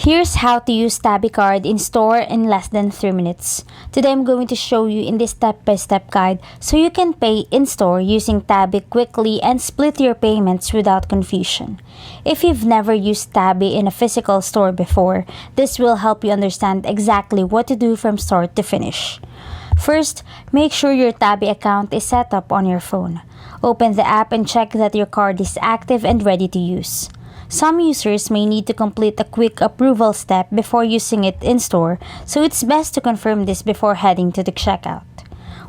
Here's how to use Tabby card in store in less than 3 minutes. Today I'm going to show you in this step-by-step guide so you can pay in store using Tabby quickly and split your payments without confusion. If you've never used Tabby in a physical store before, this will help you understand exactly what to do from start to finish. First, make sure your Tabby account is set up on your phone. Open the app and check that your card is active and ready to use. Some users may need to complete a quick approval step before using it in-store, so it's best to confirm this before heading to the checkout.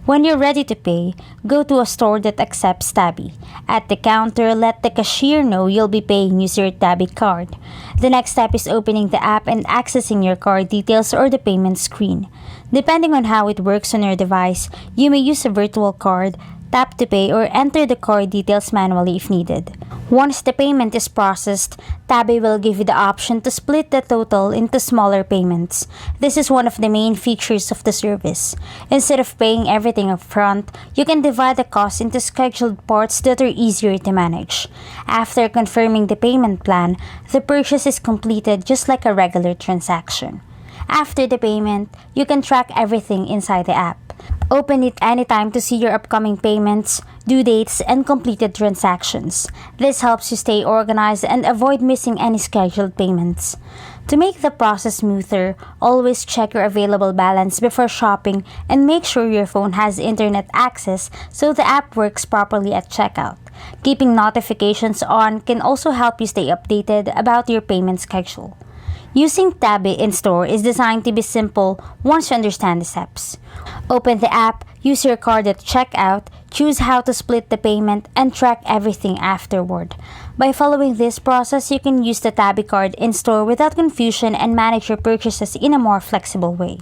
When you're ready to pay, go to a store that accepts Tabby. At the counter, let the cashier know you'll be paying using your Tabby card. The next step is opening the app and accessing your card details or the payment screen. Depending on how it works on your device, you may use a virtual card, tap to pay, or enter the card details manually if needed. Once the payment is processed, Tabby will give you the option to split the total into smaller payments. This is one of the main features of the service. Instead of paying everything up front, you can divide the cost into scheduled parts that are easier to manage. After confirming the payment plan, the purchase is completed just like a regular transaction. After the payment, you can track everything inside the app. Open it anytime to see your upcoming payments, due dates, and completed transactions. This helps you stay organized and avoid missing any scheduled payments. To make the process smoother, always check your available balance before shopping and make sure your phone has internet access so the app works properly at checkout. Keeping notifications on can also help you stay updated about your payment schedule. Using Tabby in-store is designed to be simple once you understand the steps. Open the app, use your card at checkout, choose how to split the payment, and track everything afterward. By following this process, you can use the Tabby card in-store without confusion and manage your purchases in a more flexible way.